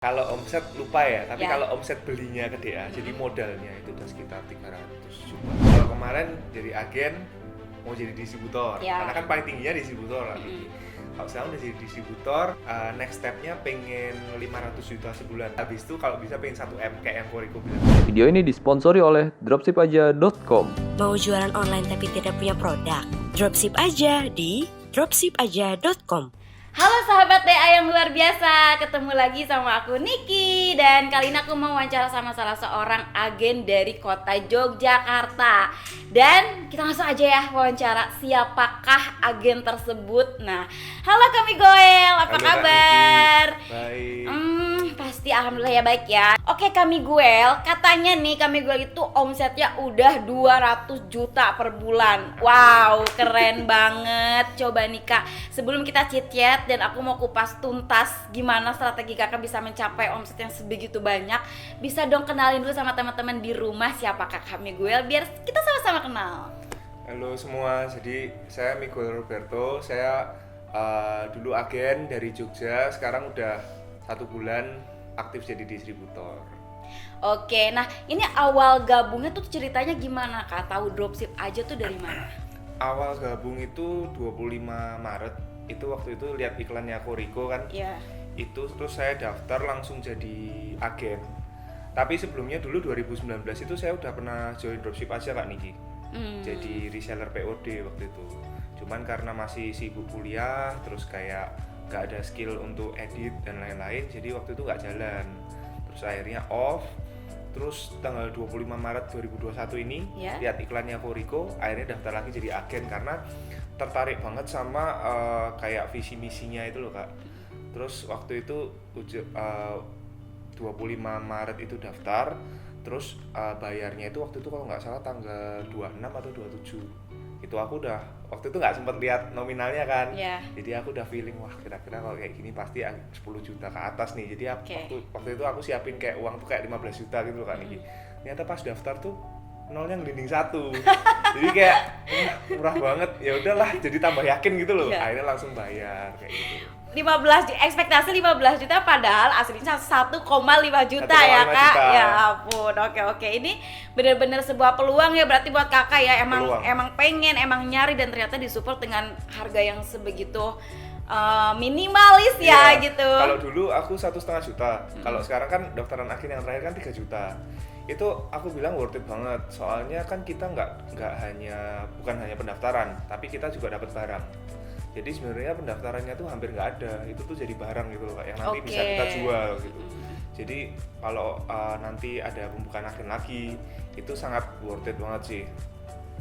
Kalau omset lupa ya, tapi Ya. kalau omset belinya ke DA, jadi modalnya itu udah sekitar 300 juta. Kalau kemarin jadi agen, mau jadi distributor, Ya. karena kan paling tingginya distributor lah. Kalau sekarang udah jadi distributor, next stepnya pengen 500 juta sebulan. Habis itu kalau bisa pengen 1M kayak yang Koriko bilang. Video ini disponsori oleh dropshipaja.com. Mau jualan online tapi tidak punya produk? Dropship aja di dropshipaja.com. Halo sahabat DA yang luar biasa, ketemu lagi sama aku Niki. Dan kali ini aku mau wawancara sama salah seorang agen dari kota Yogyakarta. Dan kita langsung aja ya wawancara siapakah agen tersebut. Nah, halo Kami Goel, apa Halo, Kak kabar? Niki. Baik. Pasti alhamdulillah ya baik ya. Oke Kami Goel, katanya nih Kami Goel itu omsetnya udah 200 juta per bulan. Wow, keren banget. Coba nih Kak, sebelum kita chit-chat dan aku mau kupas tuntas gimana strategi kakak bisa mencapai omset yang sebegitu banyak, bisa dong kenalin dulu sama teman-teman di rumah siapakah Kami Goel biar kita sama-sama kenal. Halo semua, jadi saya Miguel Roberto, saya dulu agen dari Jogja, sekarang udah 1 bulan aktif jadi distributor. Oke, nah ini awal gabungnya tuh ceritanya gimana Kak? Tahu dropship aja tuh dari mana? Awal gabung itu 25 Maret, itu waktu itu lihat iklannya Koriko kan. Iya. Itu terus saya daftar langsung jadi agen. Tapi sebelumnya dulu 2019 itu saya udah pernah join dropship aja Kak Niki. Jadi reseller POD waktu itu. Cuman karena masih sibuk kuliah, terus kayak gak ada skill untuk edit dan lain-lain, jadi waktu itu gak jalan. Terus akhirnya off. Terus tanggal 25 Maret 2021 ini lihat iklannya Koriko, akhirnya daftar lagi jadi agen karena tertarik banget sama kayak visi misinya itu loh Kak. Terus waktu itu 25 Maret itu daftar, terus bayarnya itu waktu itu kalau nggak salah tanggal 26 atau 27. Itu aku udah waktu itu nggak sempet lihat nominalnya kan. Jadi aku udah feeling wah kira-kira kalau kayak gini pasti 10 juta ke atas nih. Jadi waktu itu aku siapin kayak uang tuh kayak 15 juta gitu loh Kak Niki. Ternyata pas daftar tuh nolnya ngelinding 1. Jadi kayak murah banget. Ya udahlah, jadi tambah yakin gitu loh. Akhirnya langsung bayar kayak gitu. 15 ekspektasi 15 juta padahal aslinya 1,5 juta ya Kak. Juta. Ya ampun. Oke. Ini benar-benar sebuah peluang ya berarti buat Kakak ya. Emang pengen, emang nyari dan ternyata disupport dengan harga yang sebegitu minimalis ya gitu. Kalau dulu aku 1,5 juta. Kalau sekarang kan daftaran akhir yang terakhir kan 3 juta. Itu aku bilang worth it banget. Soalnya kan kita bukan hanya pendaftaran, tapi kita juga dapat barang. Jadi sebenarnya pendaftarannya tuh hampir nggak ada, itu tuh jadi barang gitu loh Kak, yang nanti bisa kita jual gitu. Jadi kalau nanti ada pembukaan agen lagi, itu sangat worth it banget sih.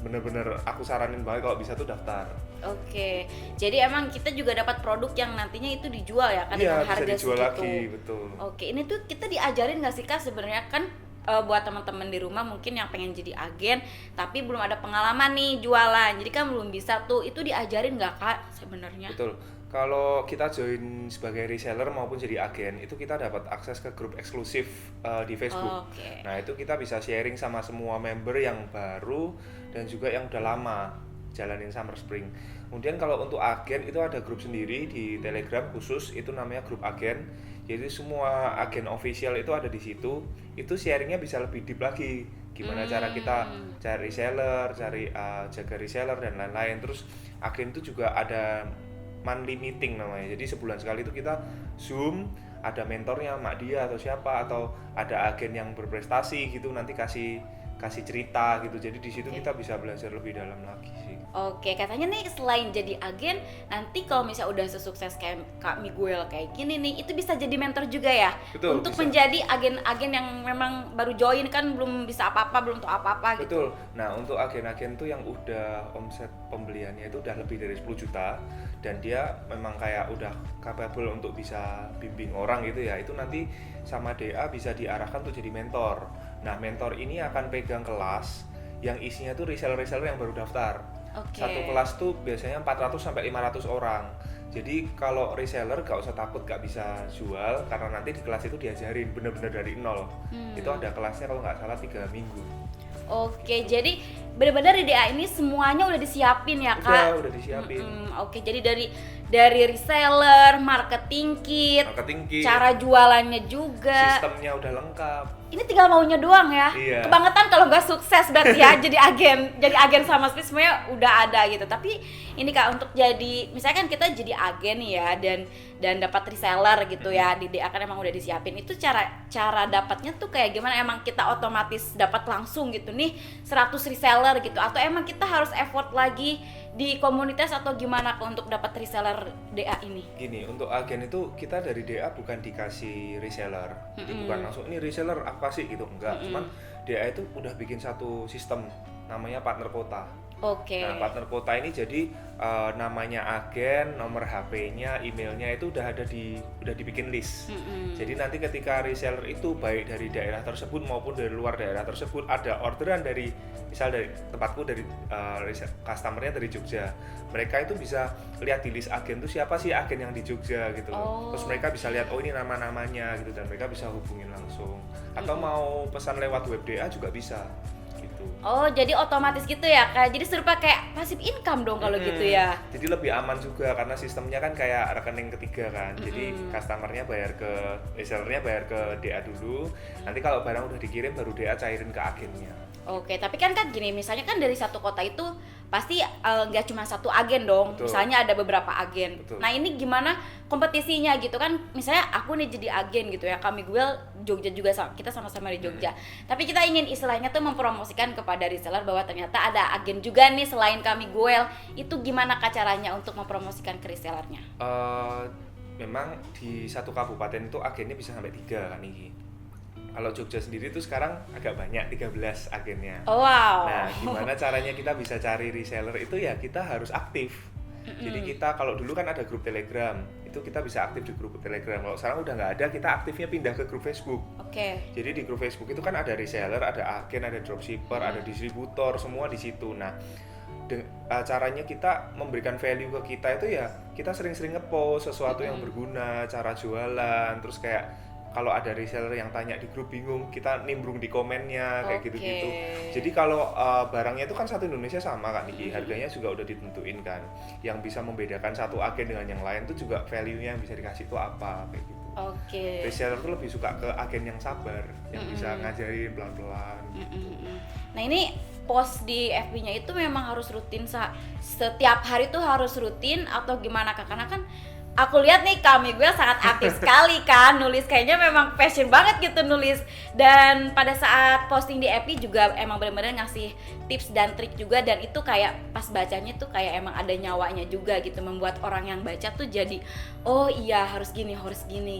Bener-bener aku saranin banget kalau bisa tuh daftar. Oke, jadi emang kita juga dapat produk yang nantinya itu dijual ya kan dengan harga bisa dijual segitu. lagi, betul. Oke, ini tuh kita diajarin nggak sih Kak sebenarnya kan buat teman-teman di rumah mungkin yang pengen jadi agen tapi belum ada pengalaman nih jualan, jadi kan belum bisa tuh, itu diajarin nggak Kak sebenarnya? Betul. Kalau kita join sebagai reseller maupun jadi agen, itu kita dapat akses ke grup eksklusif di Facebook. Nah itu kita bisa sharing sama semua member yang baru dan juga yang udah lama jalanin Summer Spring. Kemudian kalau untuk agen itu ada grup sendiri di Telegram khusus, itu namanya grup agen. Jadi semua agen official itu ada di situ. Itu sharingnya bisa lebih deep lagi. Gimana cara kita cari reseller, jaga reseller dan lain-lain. Terus agen itu juga ada monthly meeting namanya. Jadi sebulan sekali itu kita Zoom, ada mentornya Mak Dia atau siapa, atau ada agen yang berprestasi gitu nanti kasih cerita gitu. Jadi di situ kita bisa belajar lebih dalam lagi sih. Oke, katanya nih selain jadi agen, nanti kalau misalnya udah sesukses kayak Kak Miguel kayak gini nih, itu bisa jadi mentor juga ya? Betul, untuk bisa. menjadi agen-agen yang memang baru join kan belum bisa apa-apa, belum tahu apa-apa gitu. Betul. Nah, untuk agen-agen tuh yang udah omset pembeliannya itu udah lebih dari 10 juta dan dia memang kayak udah capable untuk bisa bimbing orang gitu ya, itu nanti sama DA bisa diarahkan untuk jadi mentor. Nah, mentor ini akan pegang kelas yang isinya tuh reseller-reseller yang baru daftar. Satu kelas tuh biasanya 400 sampai 500 orang. Jadi kalau reseller gak usah takut gak bisa jual, karena nanti di kelas itu diajarin bener-bener dari nol. Itu ada kelasnya kalau nggak salah 3 minggu. Oke, jadi benar-benar di DA ini semuanya udah disiapin ya Kak? Udah disiapin. Oke, jadi dari reseller, marketing kit, cara jualannya juga, sistemnya udah lengkap. ini tinggal maunya doang ya. Iya. Kebangetan kalau nggak sukses berarti ya jadi agen sama seperti semuanya udah ada gitu. Tapi ini Kak, untuk jadi misalkan kita jadi agen nih ya dan dapat reseller gitu ya, di DA kan emang udah disiapin. Itu cara dapatnya tuh kayak gimana? Emang kita otomatis dapat langsung gitu nih 100 reseller gitu, atau emang kita harus effort lagi di komunitas atau gimana Kak untuk dapat reseller DA ini? Gini, untuk agen itu kita dari DA bukan dikasih reseller. Jadi bukan langsung ini reseller apa sih gitu, enggak. Cuman DA itu udah bikin satu sistem namanya partner kota. Oke. Nah, partner kota ini jadi namanya agen, nomor HP-nya, emailnya itu udah dibikin list. Jadi nanti ketika reseller itu baik dari daerah tersebut maupun dari luar daerah tersebut ada orderan dari misal dari tempatku dari customernya dari Jogja, mereka itu bisa lihat di list agen itu siapa sih agen yang di Jogja gitu loh. Terus mereka bisa lihat oh ini nama-namanya gitu dan mereka bisa hubungin langsung. Atau mau pesan lewat web DA juga bisa. Oh, jadi otomatis gitu ya Kak. Jadi serupa kayak passive income dong kalau gitu ya. Jadi lebih aman juga karena sistemnya kan kayak rekening ketiga kan. Jadi customernya bayar ke resellernya bayar ke DA dulu. Nanti kalau barang udah dikirim baru DA cairin ke agennya. Oke, tapi kan gini, misalnya kan dari satu kota itu pasti nggak cuma satu agen dong. Betul. Misalnya ada beberapa agen. Betul. Nah, ini gimana kompetisinya gitu kan? Misalnya aku nih jadi agen gitu ya. Kami Guel Jogja juga, kita sama-sama di Jogja. Tapi kita ingin istilahnya tuh mempromosikan kepada reseller bahwa ternyata ada agen juga nih selain Kami Guel. Itu gimana Kak caranya untuk mempromosikan ke resellernya? Memang di satu kabupaten itu agennya bisa sampai 3 kan Niki. Kalau Jogja sendiri tuh sekarang agak banyak, 13 agennya. Oh, wow. Nah, gimana caranya kita bisa cari reseller itu ya kita harus aktif. Jadi kita kalau dulu kan ada grup Telegram, itu kita bisa aktif di grup Telegram. Kalau sekarang udah nggak ada, kita aktifnya pindah ke grup Facebook. Oke. Jadi di grup Facebook itu kan ada reseller, ada agen, ada dropshipper, ada distributor, semua di situ. Nah, caranya kita memberikan value ke kita itu ya kita sering-sering ngepost sesuatu yang berguna, cara jualan, terus kayak kalau ada reseller yang tanya di grup bingung, kita nimbrung di komennya kayak gitu-gitu. Jadi kalau barangnya itu kan satu Indonesia sama Kak Niki, harganya juga udah ditentuin kan. Yang bisa membedakan satu agen dengan yang lain itu juga value-nya yang bisa dikasih itu apa kayak gitu. Oke. Reseller tuh lebih suka ke agen yang sabar, yang bisa ngajarin pelan-pelan. Nah, ini post di FB-nya itu memang harus rutin setiap hari tuh harus rutin atau gimana Kak? Karena kan aku lihat nih Kami Guel sangat aktif sekali kan nulis, kayaknya memang passion banget gitu nulis. Dan pada saat posting di FB juga emang benar-benar ngasih tips dan trik juga, dan itu kayak pas bacanya tuh kayak emang ada nyawanya juga gitu, membuat orang yang baca tuh jadi oh iya harus gini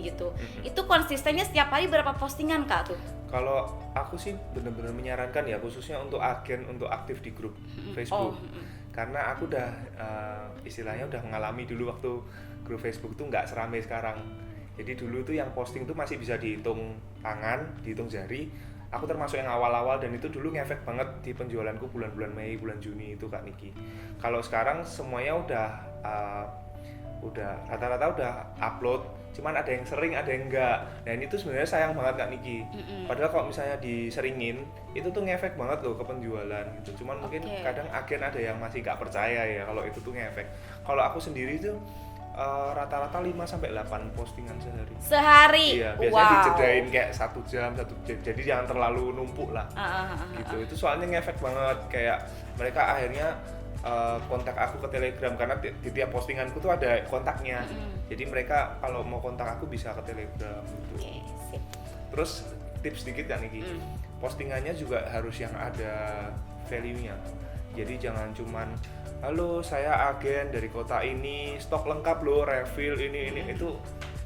gitu. Itu konsistennya setiap hari berapa postingan Kak tuh? Kalau aku sih benar-benar menyarankan ya khususnya untuk agen untuk aktif di grup Facebook. Karena aku udah istilahnya udah mengalami dulu waktu grup Facebook tuh nggak seramai sekarang. Jadi dulu tuh yang posting tuh masih bisa dihitung tangan, dihitung jari. Aku termasuk yang awal-awal dan itu dulu ngefek banget di penjualanku bulan-bulan Mei, bulan Juni itu Kak Niki. Kalau sekarang semuanya udah rata-rata udah upload, cuman ada yang sering, ada yang enggak. Nah ini tuh sebenarnya sayang banget Kak Niki. Padahal kalau misalnya diseringin, itu tuh ngefek banget loh ke penjualan gitu. Cuman mungkin kadang agen ada yang masih nggak percaya ya kalau itu tuh ngefek. Kalau aku sendiri tuh rata-rata 5-8 postingan sehari. Iya, biasanya dijedain kayak 1 jam, jadi jangan terlalu numpuk lah. Gitu. Itu soalnya ngefek banget, kayak mereka akhirnya kontak aku ke Telegram karena di tiap postinganku tuh ada kontaknya. Jadi mereka kalau mau kontak aku bisa ke Telegram gitu. Terus tips dikit kan Niki. Postingannya juga harus yang ada value-nya. Jadi jangan cuman halo saya agen dari kota ini, stok lengkap loh, refill ini itu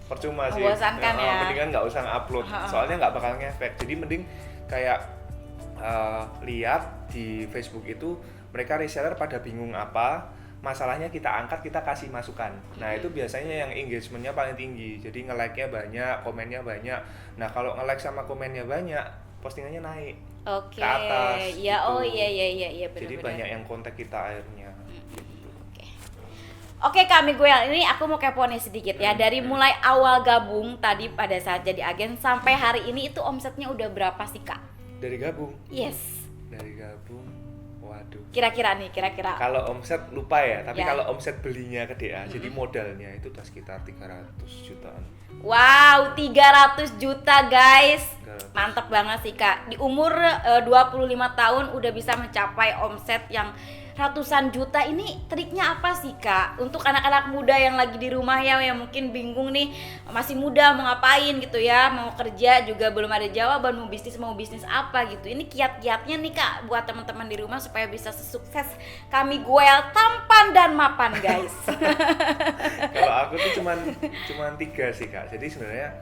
percuma sih. Membosankan ya. Mendingan nggak usah upload, soalnya nggak bakal ngefek. Jadi mending kayak lihat di Facebook itu mereka reseller pada bingung apa, masalahnya kita angkat, kita kasih masukan. Nah itu biasanya yang engagementnya paling tinggi, jadi nge-like-nya banyak, komennya banyak. Nah kalau nge-like sama komennya banyak, postingannya naik ke atas. Ya, gitu. oh iya benar. Jadi banyak yang kontak kita akhirnya. Oke Kami Guel, ini aku mau kepo nih sedikit ya. Dari mulai awal gabung tadi pada saat jadi agen sampai hari ini itu omsetnya udah berapa sih Kak? Dari gabung? Yes. Dari gabung, waduh. Kira-kira. Kalau omset lupa ya, tapi Ya. kalau omset belinya ke DA, jadi modalnya itu udah sekitar 300 jutaan. Wow, 300 juta guys. 300. Mantap banget sih Kak. Di umur 25 tahun udah bisa mencapai omset yang ratusan juta. Ini triknya apa sih Kak? Untuk anak-anak muda yang lagi di rumah ya, yang mungkin bingung nih, masih muda mau ngapain gitu ya, mau kerja juga belum ada jawaban, mau bisnis apa gitu. Ini kiat-kiatnya nih Kak buat teman-teman di rumah supaya bisa sesukses kami Goel tampan dan mapan guys. Kalau aku tuh cuman 3 sih Kak. Jadi sebenarnya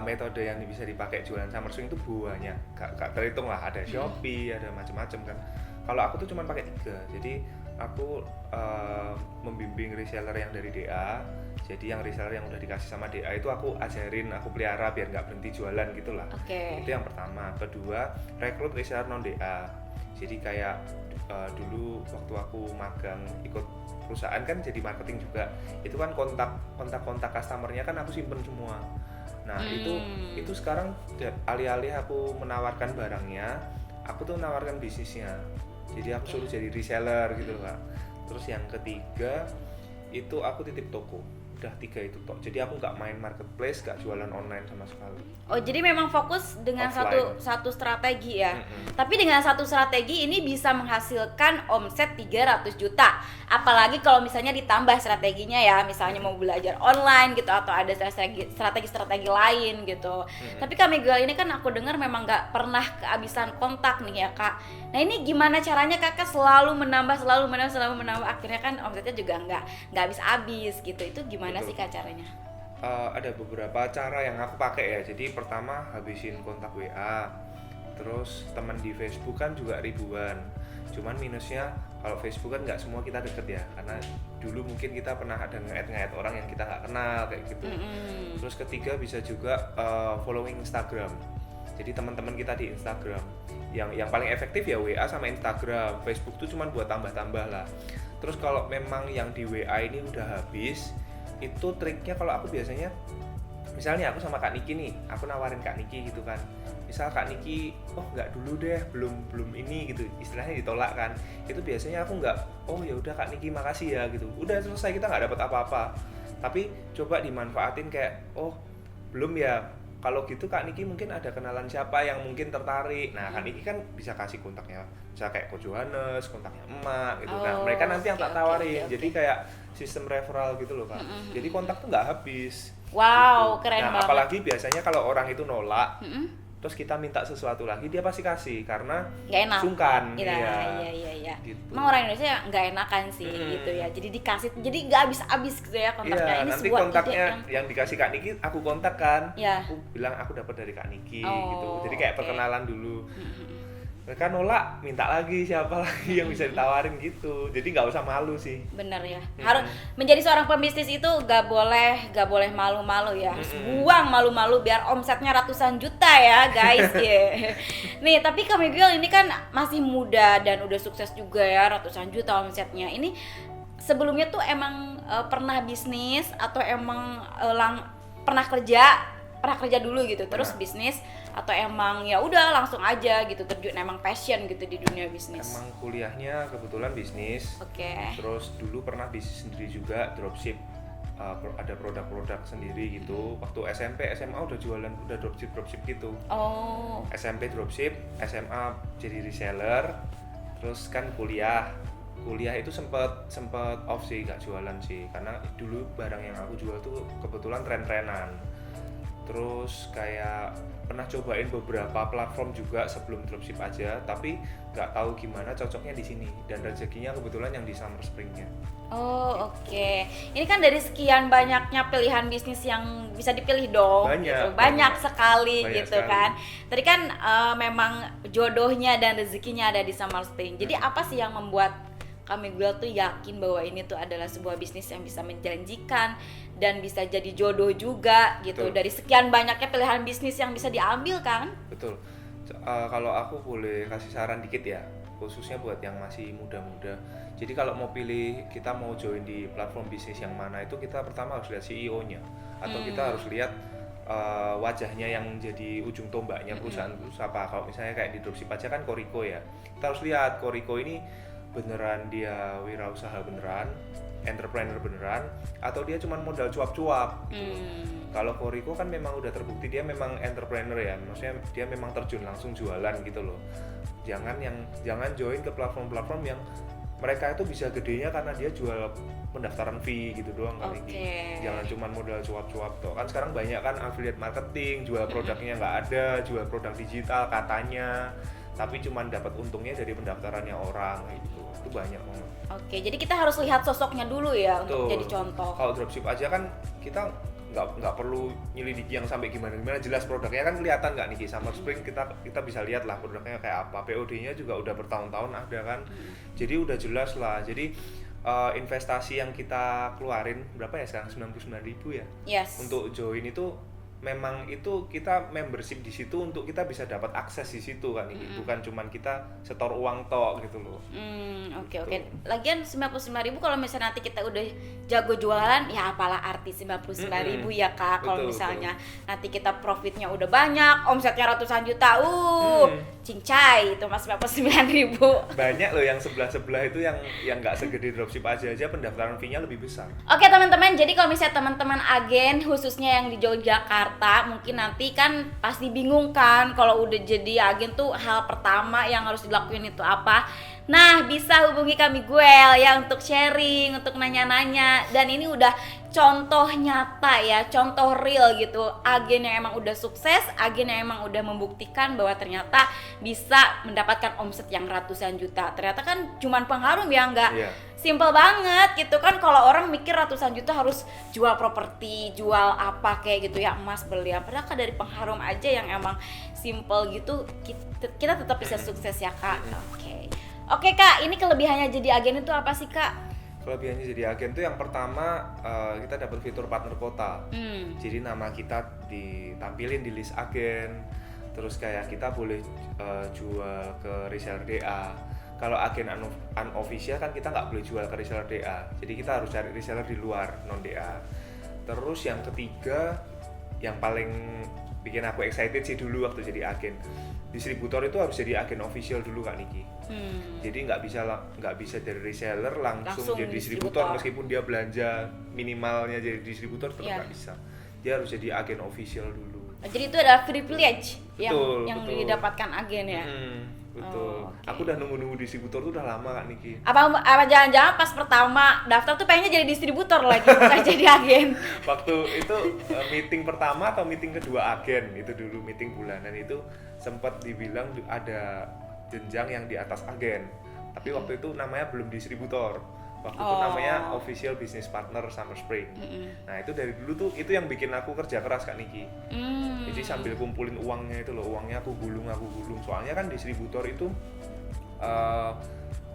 metode yang bisa dipakai jualan summer swing itu banyak. Gak terhitung lah, ada Shopee, ada macam-macam kan. Kalau aku tuh cuman pakai 3. Jadi aku membimbing reseller yang dari DA. Jadi yang reseller yang udah dikasih sama DA itu aku ajarin, aku pelihara biar nggak berhenti jualan gitulah. Oke. Itu yang pertama. Kedua, rekrut reseller non DA. Jadi kayak dulu waktu aku magang ikut perusahaan kan jadi marketing juga. Itu kan kontak customernya kan aku simpen semua. Nah, itu sekarang alih-alih aku menawarkan barangnya, aku tuh menawarkan bisnisnya. Jadi aku suruh jadi reseller gitu loh Kak. Terus yang ketiga itu aku titip toko. Udah 3 itu tok. Jadi aku nggak main marketplace, nggak jualan online sama sekali. Oh, jadi memang fokus dengan Offline. satu strategi ya. Tapi dengan satu strategi ini bisa menghasilkan omset 300 juta. Apalagi kalau misalnya ditambah strateginya ya, misalnya mau belajar online gitu atau ada strategi lain gitu. Tapi kami Goel ini kan aku dengar memang nggak pernah kehabisan kontak nih ya Kak. Nah, ini gimana caranya Kakak selalu menambah akhirnya kan omsetnya juga nggak habis-habis gitu. Itu gimana Betul. sih Kak caranya? Ada beberapa cara yang aku pakai ya. Jadi pertama habisin kontak WA. Terus teman di Facebook kan juga ribuan. Cuman minusnya kalau Facebook kan nggak semua kita deket ya. Karena dulu mungkin kita pernah ada nge-add orang yang kita nggak kenal kayak gitu. Terus ketiga bisa juga following Instagram. Jadi teman-teman kita di Instagram yang paling efektif ya WA sama Instagram. Facebook tuh cuman buat tambah-tambah lah. Terus kalau memang yang di WA ini udah habis, itu triknya kalau aku biasanya, misalnya aku sama Kak Niki nih, aku nawarin Kak Niki gitu kan. Misal Kak Niki, oh nggak dulu deh, belum ini gitu, istilahnya ditolak kan. Itu biasanya aku nggak, oh ya udah Kak Niki makasih ya gitu. Udah selesai, kita nggak dapat apa-apa. Tapi coba dimanfaatin kayak, oh belum ya. Kalau gitu Kak Niki mungkin ada kenalan siapa yang mungkin tertarik. Nah, Kak Niki kan bisa kasih kontaknya. Bisa kayak Ko Johannes, kontaknya emak gitu. Nah, mereka nanti yang tak tawarin. Jadi kayak sistem referral gitu loh, Kak. Jadi kontak tuh nggak habis. Wow, gitu. keren Nah, banget. Apalagi biasanya kalau orang itu nolak, terus kita minta sesuatu lagi, dia pasti kasih karena Nggak enak. sungkan. Iya. Gitu. Emang orang Indonesia nggak enakan sih gitu ya. Jadi dikasih, jadi nggak habis-habis gitu ya kontaknya. Iya, Ini nanti sebuah kontaknya ide yang dikasih Kak Niki aku kontak kan. Iya. Aku bilang aku dapat dari Kak Niki Oh, gitu. Jadi kayak oke. perkenalan dulu. Mereka nolak, minta lagi siapa lagi yang bisa ditawarin gitu. Jadi nggak usah malu sih. bener ya. Harus menjadi seorang pembisnis itu nggak boleh malu-malu ya. Harus buang malu-malu biar omsetnya ratusan juta ya guys. Yeah. Nih, tapi kami Goel ini kan masih muda dan udah sukses juga ya, ratusan juta omsetnya. Ini sebelumnya tuh emang pernah bisnis atau emang pernah kerja dulu gitu, terus bisnis, atau emang ya udah langsung aja gitu terjun, emang passion gitu di dunia bisnis? Emang kuliahnya kebetulan bisnis. Oke. Terus dulu pernah bisnis sendiri juga, dropship. Ada produk-produk sendiri gitu. Waktu SMP, SMA udah jualan, udah dropship gitu. Oh. SMP dropship, SMA jadi reseller. Terus kan kuliah itu sempet off sih, gak jualan sih, karena dulu barang yang aku jual tuh kebetulan tren-trenan. Terus kayak pernah cobain beberapa platform juga sebelum dropship aja, tapi nggak tahu gimana cocoknya di sini, dan rezekinya kebetulan yang di Summer Spring-nya. Oh, oke. Ini kan dari sekian banyaknya pilihan bisnis yang bisa dipilih dong. Banyak sekali gitu sekali. kan. Tadi kan memang jodohnya dan rezekinya ada di Summer Spring. Jadi apa sih yang membuat kami Goel tuh yakin bahwa ini tuh adalah sebuah bisnis yang bisa menjanjikan dan bisa jadi jodoh juga gitu. Betul. Dari sekian banyaknya pilihan bisnis yang bisa diambil kan? Betul. Kalau aku boleh kasih saran dikit ya, khususnya buat yang masih muda-muda. Jadi kalau mau pilih, kita mau join di platform bisnis yang mana, itu kita pertama harus lihat CEO-nya, atau kita harus lihat wajahnya yang jadi ujung tombaknya perusahaan apa. Kalau misalnya kayak di dropship aja kan Koriko ya, kita harus lihat Koriko ini beneran dia wirausaha beneran, entrepreneur beneran, atau dia cuma modal cuap-cuap gitu. Kalau Koriko kan memang udah terbukti dia memang entrepreneur ya, maksudnya dia memang terjun langsung jualan gitu loh. Jangan join ke platform-platform yang mereka itu bisa gedenya karena dia jual pendaftaran fee gitu doang kali ini. Jangan cuma modal cuap-cuap toh. Kan sekarang banyak kan affiliate marketing, jual produknya nggak ada, jual produk digital katanya, tapi cuma dapat untungnya dari pendaftarannya orang gitu. Itu banyak banget. Oke, jadi kita harus lihat sosoknya dulu ya untuk Betul. jadi contoh. Kalau dropship aja kan kita nggak perlu nyelidiki yang sampai gimana, jelas produknya kan kelihatan nggak nih. Summer Spring kita bisa lihat lah produknya kayak apa, POD-nya juga udah bertahun-tahun ada kan, jadi udah jelas lah. Jadi investasi yang kita keluarin berapa ya sekarang, 99.000 ya, untuk join itu memang itu kita membership di situ untuk kita bisa dapat akses di situ kan ini, bukan cuman kita setor uang tok gitu loh. Oke. Lagian 99.000 kalau misalnya nanti kita udah jago jualan, ya apalah arti 99.000 ya Kak. Kalau misalnya nanti kita profitnya udah banyak, omsetnya ratusan juta, cincai itu mas 99.000. Banyak loh yang sebelah itu yang nggak segede dropship aja pendaftaran fee-nya lebih besar. Oke teman-teman, jadi kalau misalnya teman-teman agen khususnya yang di Yogyakarta, mungkin nanti kan pasti bingung kan kalau udah jadi agen tuh hal pertama yang harus dilakuin itu apa. Nah, bisa hubungi kami Guel ya untuk sharing, untuk nanya-nanya. Dan ini udah contoh nyata ya, contoh real gitu. Agen yang emang udah sukses, agen yang emang udah membuktikan bahwa ternyata bisa mendapatkan omset yang ratusan juta. Ternyata kan cuman pengharum ya, enggak simple banget gitu kan. Kalau orang mikir ratusan juta harus jual properti, jual apa kayak gitu ya, emas berlian. Padahal kan dari pengharum aja yang emang simple gitu, kita tetap bisa sukses ya Kak. Oke Kak, ini kelebihannya jadi agen itu apa sih Kak? Kelebihannya jadi agen tuh yang pertama, kita dapat fitur partner kota. Jadi nama kita ditampilin di list agen. Terus kayak kita boleh jual ke reseller DA. Kalau agen unofficial kan kita nggak boleh jual ke reseller DA. Jadi kita harus cari reseller di luar non DA. Terus yang ketiga, yang paling bikin aku excited sih dulu waktu jadi agen, distributor itu harus jadi agen official dulu Kak Niki. Jadi nggak bisa dari reseller langsung jadi distributor meskipun dia belanja minimalnya jadi distributor tetap nggak bisa. Dia harus jadi agen official dulu. Jadi itu adalah privilege betul. didapatkan agen ya. Betul. Aku udah nunggu distributor tuh udah lama Kak Niki. Apa jangan-jangan pas pertama daftar tuh pengennya jadi distributor lagi bukan jadi agen? Waktu itu meeting pertama atau meeting kedua agen itu dulu, meeting bulanan itu sempat dibilang ada jenjang yang di atas agen. Tapi waktu itu namanya belum distributor. Waktu itu namanya official business partner Summer Spring. Nah itu dari dulu tuh itu yang bikin aku kerja keras Kak Niki. Jadi sambil kumpulin uangnya itu loh, uangnya aku gulung. Soalnya kan distributor itu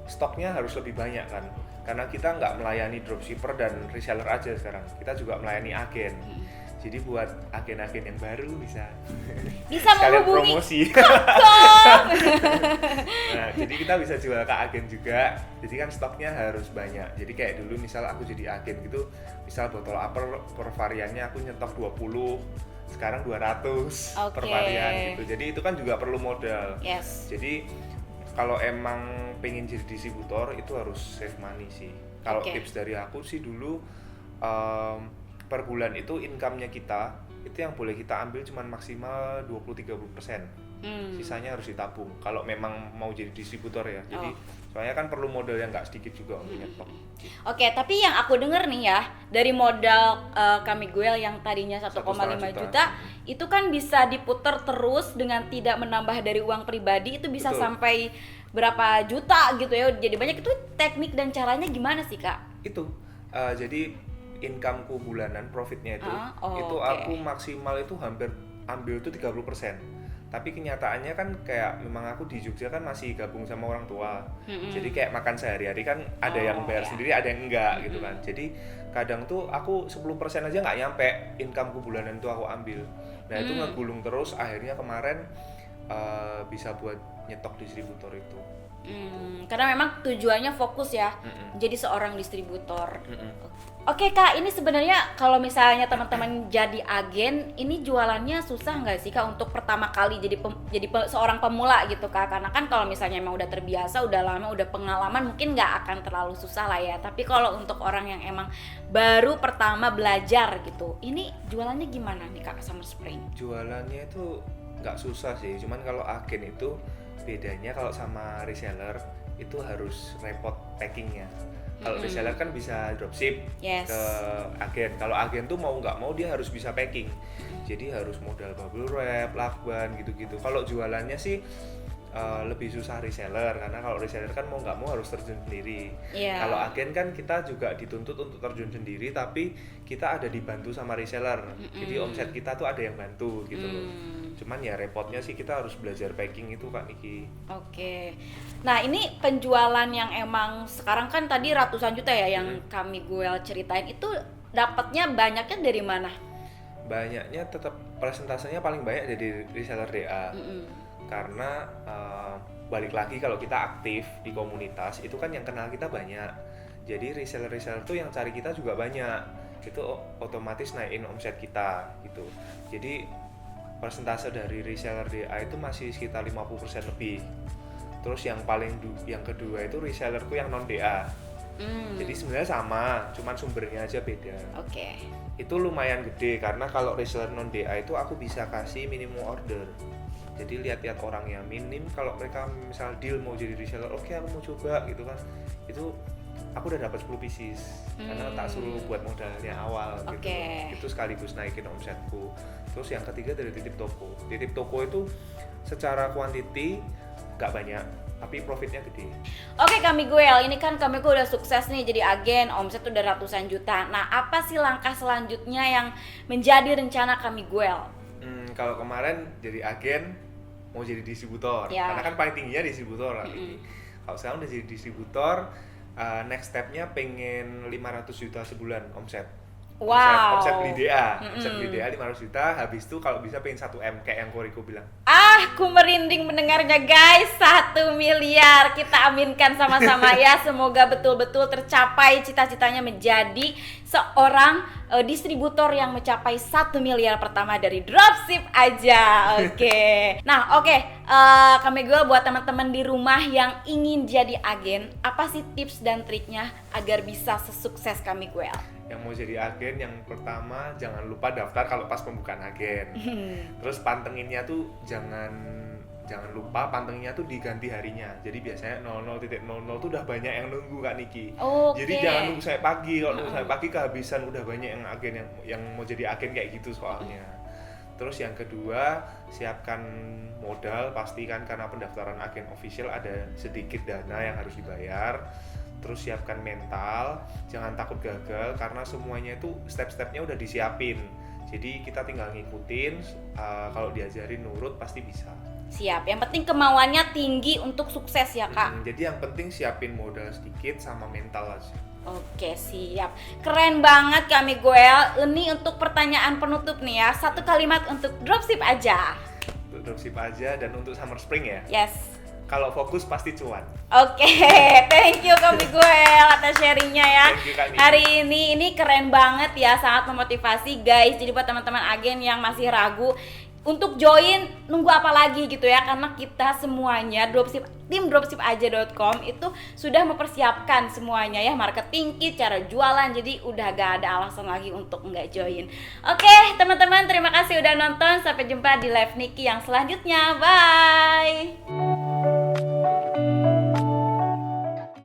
stoknya harus lebih banyak kan. Karena kita nggak melayani dropshipper dan reseller aja sekarang, kita juga melayani agen. Jadi buat agen-agen yang baru bisa menghubungi promosi. Nah, jadi kita bisa jual ke agen juga. Jadi kan stoknya harus banyak. Jadi kayak dulu misal aku jadi agen gitu, misal botol upper per variannya aku nyetok 20, sekarang 200 per varian gitu. Jadi itu kan juga perlu modal. Jadi kalau emang pengen jadi distributor itu harus save money sih. Kalau tips dari aku sih dulu, per bulan itu income-nya kita itu yang boleh kita ambil cuma maksimal 20-30%. Sisanya harus ditabung kalau memang mau jadi distributor ya. Jadi soalnya kan perlu modal yang nggak sedikit juga untuk nyetok. Oke, tapi yang aku denger nih ya, dari modal kami Guel yang tadinya 1,5 juta itu kan bisa diputer terus dengan tidak menambah dari uang pribadi, itu bisa sampai berapa juta gitu ya. Jadi banyak. Itu teknik dan caranya gimana sih Kak? Itu jadi incomeku bulanan, profitnya itu aku maksimal itu hampir ambil itu 30%. Tapi kenyataannya kan kayak memang aku di Jogja kan masih gabung sama orang tua. Jadi kayak makan sehari-hari kan ada yang bayar sendiri, ada yang enggak gitu kan. Jadi kadang tuh aku 10% aja nggak nyampe incomeku bulanan itu aku ambil. Nah itu ngegulung terus, akhirnya kemarin bisa buat nyetok distributor itu. Karena memang tujuannya fokus ya, jadi seorang distributor. Oke Kak, ini sebenarnya kalau misalnya teman-teman jadi agen, ini jualannya susah nggak sih Kak untuk pertama kali jadi seorang pemula gitu Kak? Karena kan kalau misalnya emang udah terbiasa, udah lama, udah pengalaman, mungkin nggak akan terlalu susah lah ya. Tapi kalau untuk orang yang emang baru pertama belajar gitu, ini jualannya gimana nih Kak Summer Spring? Jualannya itu nggak susah sih, cuman kalau agen itu bedanya kalau sama reseller itu harus repot packingnya. Kalau reseller kan bisa dropship ke agen. Kalau agen tuh mau nggak mau dia harus bisa packing. Jadi harus modal bubble wrap, lakban gitu-gitu. Kalau jualannya sih lebih susah reseller, karena kalau reseller kan mau nggak mau harus terjun sendiri. Kalau agen kan kita juga dituntut untuk terjun sendiri, tapi kita ada dibantu sama reseller. Jadi omset kita tuh ada yang bantu gitu loh. Cuman ya repotnya sih kita harus belajar packing itu Kak Niki. Oke. Nah ini penjualan yang emang sekarang kan tadi ratusan juta ya yang kami Guel ceritain, itu dapatnya banyaknya dari mana? Banyaknya tetap persentasenya paling banyak dari reseller DA. Karena balik lagi kalau kita aktif di komunitas itu kan yang kenal kita banyak. Jadi reseller-reseller tuh yang cari kita juga banyak. Itu otomatis naikin omset kita gitu. Jadi persentase dari reseller DA itu masih sekitar 50% lebih. Terus yang kedua itu resellerku yang non DA. Jadi sebenarnya sama, cuman sumbernya aja beda. Itu lumayan gede karena kalau reseller non DA itu aku bisa kasih minimum order. Jadi lihat-lihat orangnya minim, kalau mereka misal deal mau jadi reseller, oke, aku mau coba gitu kan. Itu aku udah dapat 10 pieces karena tak suruh buat modalnya awal gitu. Itu sekaligus naikin omsetku. Terus yang ketiga dari titip toko. Titip toko itu secara quantity gak banyak, tapi profitnya gede. Oke Kami Guel, ini kan Kami Guel udah sukses nih jadi agen, omset udah ratusan juta. Nah apa sih langkah selanjutnya yang menjadi rencana Kami Guel? Kalau kemarin jadi agen mau jadi distributor, karena kan paling tingginya distributor. Kalau sekarang udah jadi distributor, next stepnya pengen 500 juta sebulan omset. Omset beli DA, omset beli DA 500 juta, habis itu kalau bisa pengen 1M kayak yang Koriko bilang. Aku merinding mendengarnya guys, 1 miliar, kita aminkan sama-sama ya, semoga betul-betul tercapai cita-citanya menjadi seorang distributor yang mencapai 1 miliar pertama dari dropship aja. Nah Kami Guel buat teman-teman di rumah yang ingin jadi agen, apa sih tips dan triknya agar bisa sesukses Kami Guel? Yang mau jadi agen, yang pertama jangan lupa daftar kalau pas pembukaan agen. Terus pantenginnya tuh jangan lupa pantenginnya tuh diganti harinya. Jadi biasanya 00.00 tuh udah banyak yang nunggu Kak Niki. Jadi jangan nunggu sampai pagi. Kalau nunggu sampai pagi kehabisan, udah banyak yang agen yang mau jadi agen kayak gitu soalnya. Terus yang kedua, siapkan modal pastikan, karena pendaftaran agen official ada sedikit dana yang harus dibayar. Terus siapkan mental, jangan takut gagal karena semuanya itu step-stepnya udah disiapin. Jadi kita tinggal ngikutin, kalau diajarin nurut pasti bisa. Siap, yang penting kemauannya tinggi untuk sukses ya Kak. Jadi yang penting siapin modal sedikit sama mental aja. Oke siap, keren banget Kami Guel. Ini untuk pertanyaan penutup nih ya, 1 kalimat untuk dropship aja. Untuk dropship aja dan untuk Summer Spring ya? Yes. Kalau fokus pasti cuan. Thank you Kami Guel atas sharingnya ya. Thank you, Kak Niki. Hari ini keren banget ya, sangat memotivasi guys. Jadi buat teman-teman agen yang masih ragu untuk join, nunggu apa lagi gitu ya, karena kita semuanya tim dropshipaja.com itu sudah mempersiapkan semuanya ya, marketing kit, cara jualan, jadi udah gak ada alasan lagi untuk nggak join. Teman-teman terima kasih udah nonton, sampai jumpa di live Niki yang selanjutnya, bye.